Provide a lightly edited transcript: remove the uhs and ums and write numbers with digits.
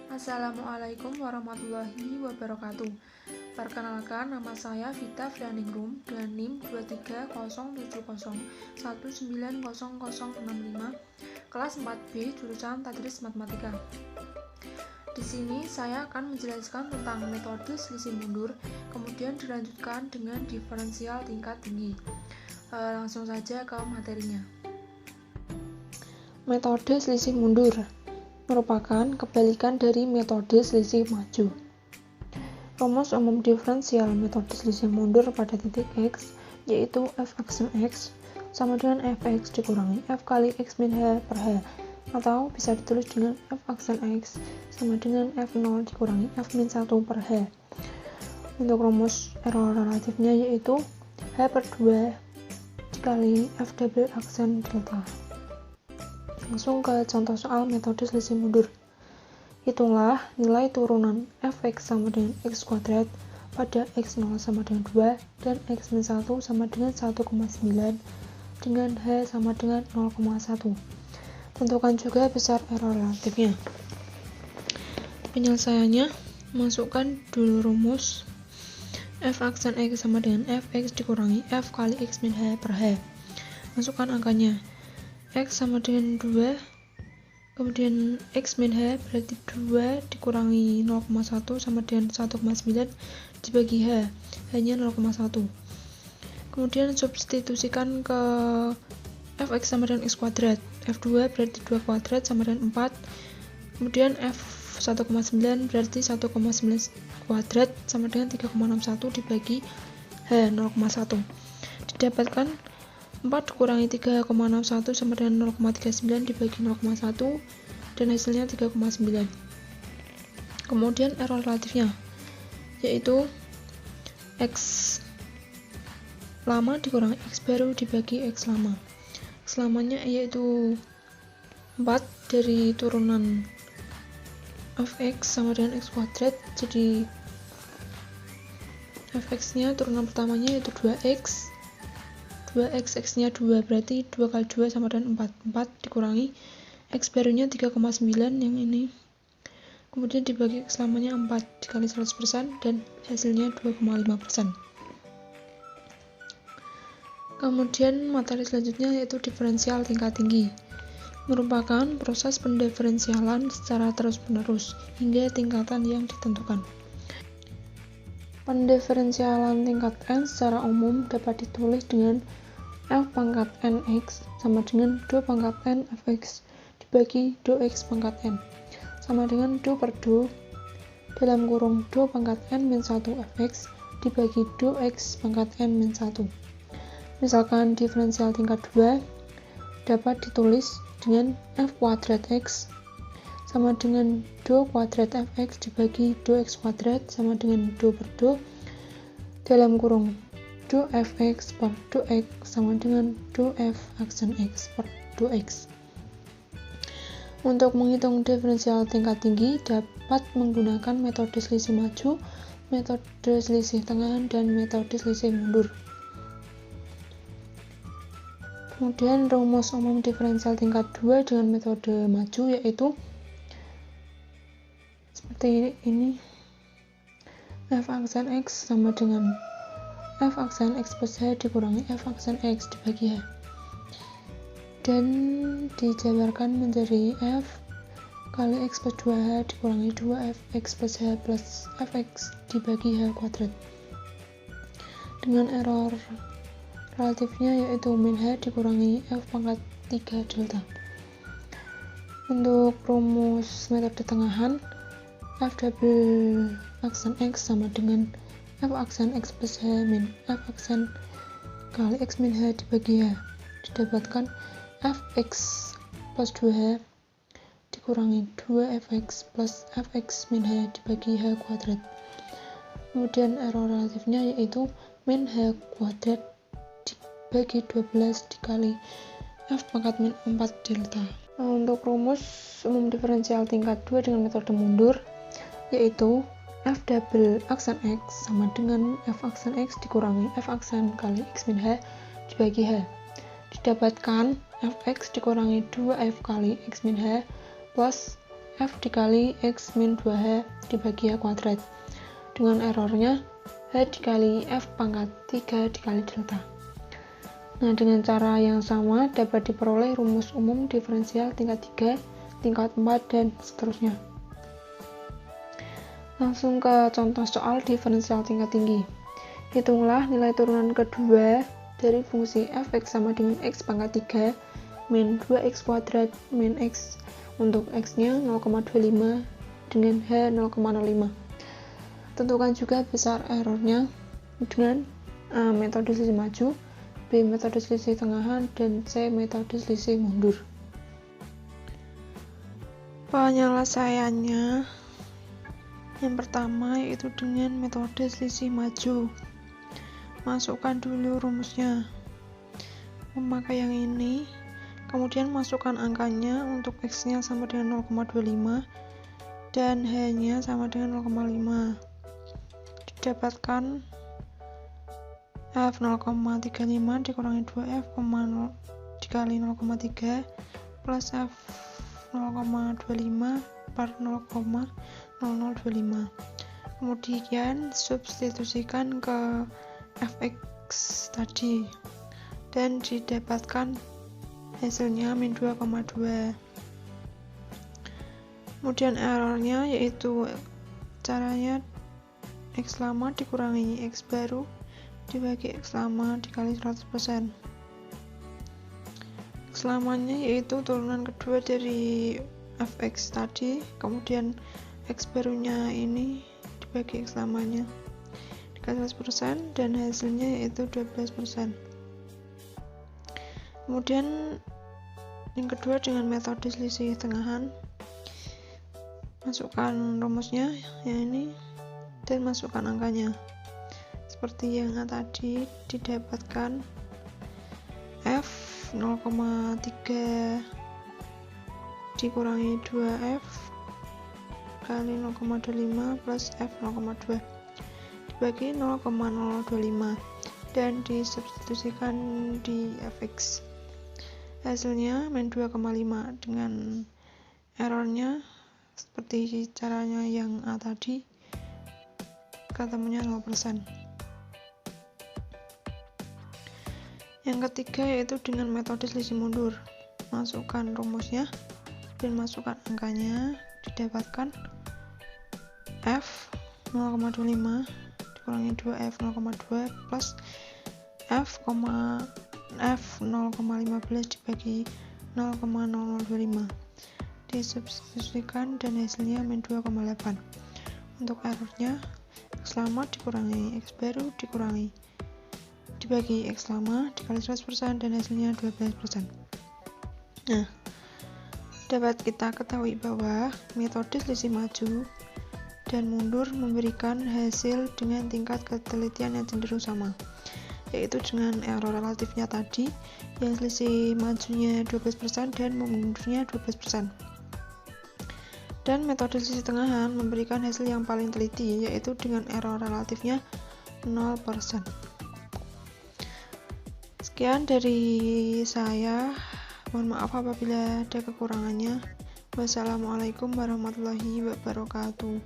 Assalamualaikum warahmatullahi wabarakatuh. Perkenalkan, nama saya Vita Frianingrum dengan NIM 23070190065, kelas 4B, jurusan Tadris Matematika. Di sini saya akan menjelaskan tentang metode selisih mundur, kemudian dilanjutkan dengan diferensial tingkat tinggi. Langsung saja ke materinya. Metode selisih mundur merupakan kebalikan dari metode selisih maju. Rumus umum diferensial metode selisih mundur pada titik X yaitu f aksen X sama dengan fx dikurangi f kali x min h per h, atau bisa ditulis dengan f aksen X sama dengan f0 dikurangi f min 1 per h. Untuk rumus error relatifnya yaitu h per 2 dikali f double aksen delta. Langsung ke contoh soal metode selisih mundur. Hitunglah nilai turunan fx sama dengan x kuadrat pada x0 sama dengan 2 dan x min 1 sama dengan 1,9 dengan h sama dengan 0,1. Tentukan juga besar error relatifnya. Penyelesaiannya, masukkan dulu rumus f aksen x sama dengan fx dikurangi f kali x min h per h. Masukkan angkanya. X sama dengan 2, kemudian X min H berarti 2 dikurangi 0,1 sama dengan 1,9 dibagi H, hanya 0,1. Kemudian substitusikan ke Fx sama dengan X kuadrat, F2 berarti 2 kuadrat sama dengan 4, kemudian F 1,9 berarti 1,9 kuadrat sama dengan 3,61 dibagi H, 0,1. Didapatkan 4 dikurangi 3,61 sama dengan 0,39 dibagi 0,1 dan hasilnya 3,9. Kemudian error relatifnya yaitu X lama dikurangi X baru dibagi X lama. X lamanya yaitu 4 dari turunan fx sama dengan x kuadrat, jadi fx nya turunan pertamanya yaitu 2x, 2x, x-nya 2 berarti 2 kali 2 sama dengan 4 dikurangi x barunya 3,9 yang ini, kemudian dibagi x lamanya 4 dikali 100% dan hasilnya 2,5%. Kemudian materi selanjutnya yaitu diferensial tingkat tinggi, merupakan proses pendiferensialan secara terus-menerus hingga tingkatan yang ditentukan. Pendiferensialan tingkat n secara umum dapat ditulis dengan f pangkat nx sama dengan 2 pangkat n fx dibagi 2x pangkat n sama dengan 2 per 2 dalam kurung 2 pangkat n min 1 fx dibagi 2x pangkat n min 1. Misalkan diferensial tingkat 2 dapat ditulis dengan f kuadrat x sama dengan 2 kuadrat fx dibagi 2x kuadrat sama dengan 2 per 2 dalam kurung 2fx per 2x sama dengan 2f aksen x per 2x. Untuk menghitung diferensial tingkat tinggi dapat menggunakan metode selisih maju, metode selisih tengah, dan metode selisih mundur. Kemudian rumus umum diferensial tingkat 2 dengan metode maju yaitu seperti ini, f aksen x sama dengan f aksen x plus h dikurangi f aksen x dibagi h, dan dijabarkan menjadi f kali x plus 2h dikurangi 2fx plus h plus fx dibagi h kuadrat, dengan error relatifnya yaitu min h dikurangi f pangkat 3 delta. Untuk rumus metode tengahan, f double aksen x sama dengan f aksen x plus h min f aksen kali x min h dibagi h, didapatkan fx plus 2h dikurangi 2fx plus fx min h dibagi h kuadrat. Kemudian error relatifnya yaitu min h kuadrat dibagi 12 dikali f pangkat min 4 delta. Untuk rumus umum diferensial tingkat 2 dengan metode mundur yaitu f double aksen x sama dengan f aksen x dikurangi f aksen kali x min h dibagi h, didapatkan fx dikurangi 2f kali x min h plus F dikali X min 2H dibagi H kuadrat dengan errornya H dikali F pangkat 3 dikali delta. Nah, dengan cara yang sama dapat diperoleh rumus umum diferensial tingkat 3, tingkat 4, dan seterusnya. Langsung ke contoh soal diferensial tingkat tinggi. Hitunglah nilai turunan kedua dari fungsi f(x) sama dengan x pangkat 3 min 2x kuadrat min x untuk x-nya 0,25 dengan h 0,05. Tentukan juga besar errornya dengan metode selisih maju, B metode selisih tengahan, dan C metode selisih mundur. Penyelesaiannya yang pertama yaitu dengan metode selisih maju. Masukkan dulu rumusnya memakai yang ini, kemudian masukkan angkanya untuk x-nya sama dengan 0,25 dan h-nya sama dengan 0,5. Didapatkan f 0,35 dikurangi 2f dikali 0,3 plus f 0,25 per 0,0025. Kemudian substitusikan ke fx tadi dan didapatkan hasilnya min 2,2. Kemudian errornya yaitu caranya x lama dikurangi x baru dibagi x lama dikali 100%. X lamanya yaitu turunan kedua dari fx tadi, kemudian x barunya ini dibagi x lamanya dikali 100% dan hasilnya yaitu 12%. Kemudian yang kedua dengan metode selisih tengahan, masukkan rumusnya yang ini dan masukkan angkanya seperti yang tadi. Didapatkan f 0,3 dikurangi 2f kali 0,25 plus f 0,2 dibagi 0,025 dan disubstitusikan di fx. Hasilnya min 2,5 dengan errornya seperti caranya yang tadi, ketemunya 0%. Yang ketiga yaitu dengan metode selisih mundur. Masukkan rumusnya dan masukkan angkanya. Didapatkan f 0,25 dikurangi 2f 0,2 plus f 0,15 dibagi 0,0025 disubstitusikan dan hasilnya min 2,8. Untuk errornya x lama dikurangi x baru dibagi x lama dikali 100% dan hasilnya 12%. Nah, dapat kita ketahui bahwa metode selisih maju dan mundur memberikan hasil dengan tingkat ketelitian yang cenderung sama, yaitu dengan error relatifnya tadi yang selisih majunya 12% dan mundurnya 12%. Dan metode selisih tengahan memberikan hasil yang paling teliti, yaitu dengan error relatifnya 0%. Sekian dari saya. Mohon maaf apabila ada kekurangannya. Wassalamualaikum warahmatullahi wabarakatuh.